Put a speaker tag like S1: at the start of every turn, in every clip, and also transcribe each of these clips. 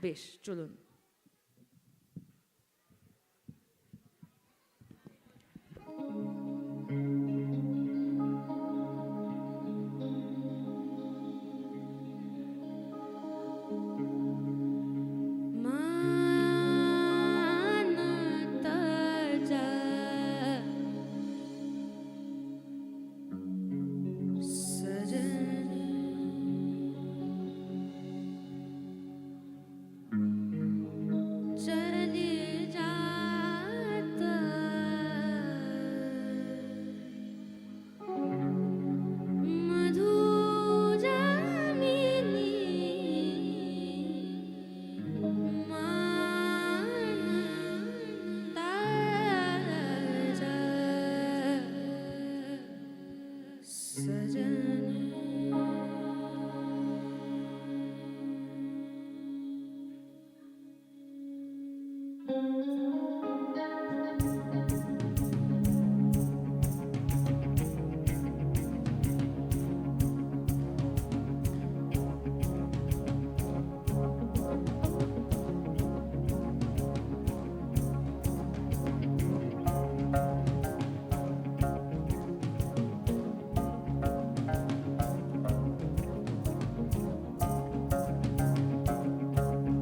S1: বেশ, চলুন।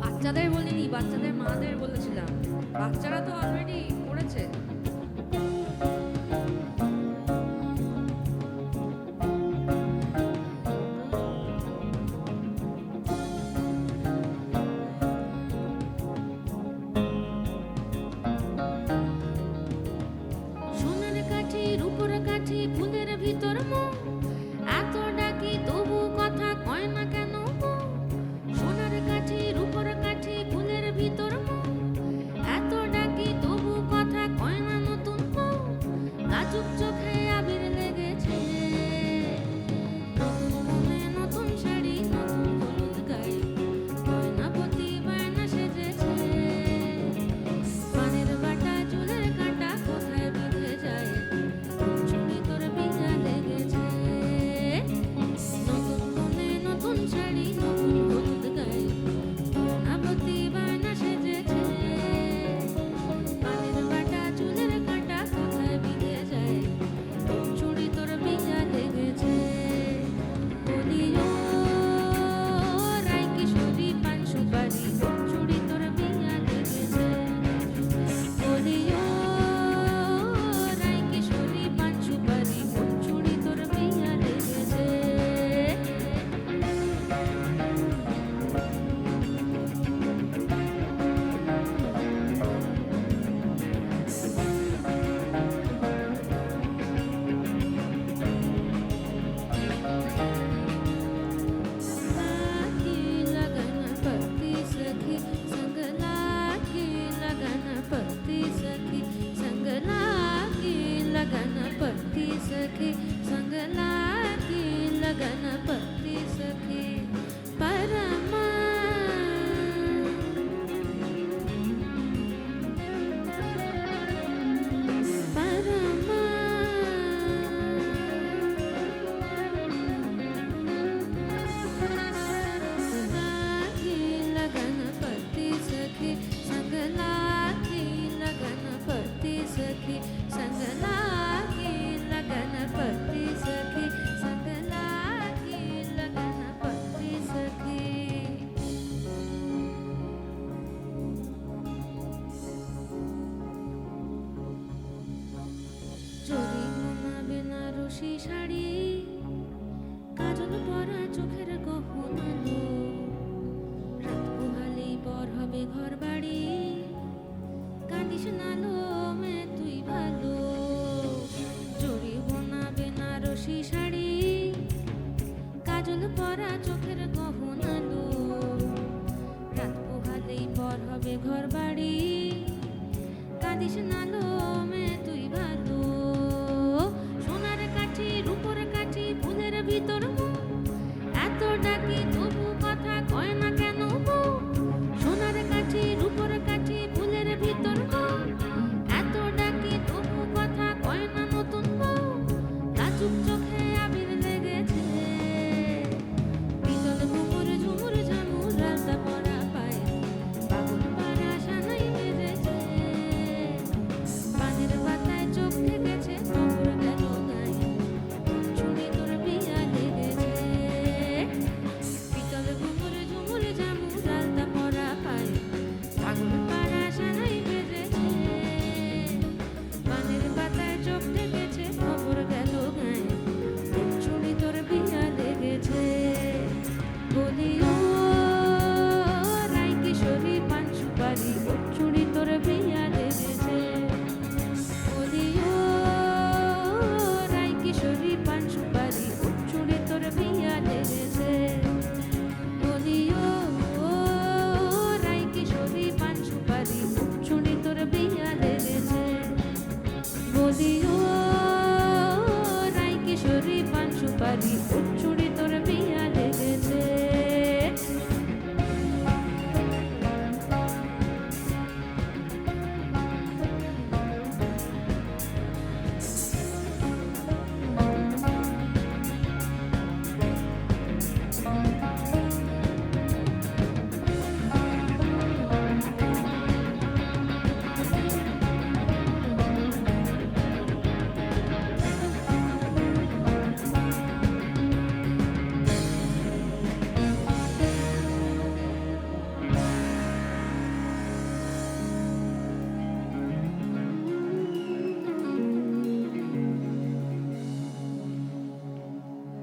S1: বাচ্চাদের বলিনি, বাচ্চাদের মাদের বলেছিলাম। বাচ্চারা তো অলরেডি পড়েছে। সোনার কাঠি রূপোর কাঠি ফুলের ভিতর মো, এত ডাকি তবু কথা কয় না কেন? সোনার কাঠি রূপোর কাঠি ফুলের ভিতর মো, এত ডাকি তবু কথা কয় না নতুন বউ। লাজুক চোখে আবির লেগেছে, নতুন মনে নতুন শাড়ি নতুন হলুদ গাড়ি, গয়না পতি বায়না সেজেছে। পানের বাটা চুলের কাঁটা কোথায় বিঁধে যায়, চুড়ি তোর ভিজা লেগেছে। নতুন মনে নতুন শাড়ি নতুন হলুদ গায়ে, গয়না পতি বায়না সেজেছে। পানের বাটা চুলের কাঁটা কোথায় বিঁধে যায়, চুড়ি তোর ভিজা লেগেছে। বলিও রায় কিশোরী পান সুপারি, চুড়ি তোর ভিজা লেগেছে। বলিও রায় কিশোরী পান সুপারি, চুড়ি তোর ভিজা লেগেছে। लागी लगन पति सखी संग, लागी लगन पति सखी संग, लागी लगन पति सखी संग, लागी लगन पति सखी। परमा परमा लागी लगन पति सखी संग, लागी लगन पति सखी संग, लागी लगन पति सखी संग, लागी लगन पति सखी। চুরি মোনা বেনারসি শাড়ি, কাজল পরা চোখের গহনা লো, রাত পোহালেই পর হবে ঘর বাড়ি, কাঁদিস না লো মে তুই ভালো। চুরি বোনা বেনারসি শাড়ি, কাজল পরা চোখের গহনা লো, রাত পোহালেই পর হবে ঘর বাড়ি, কাঁদিস না লো মে তুই ভালো। সোনার কাঠি রূপোর কাঠি ফুলের ভিতর মো, এত ডাকি তবু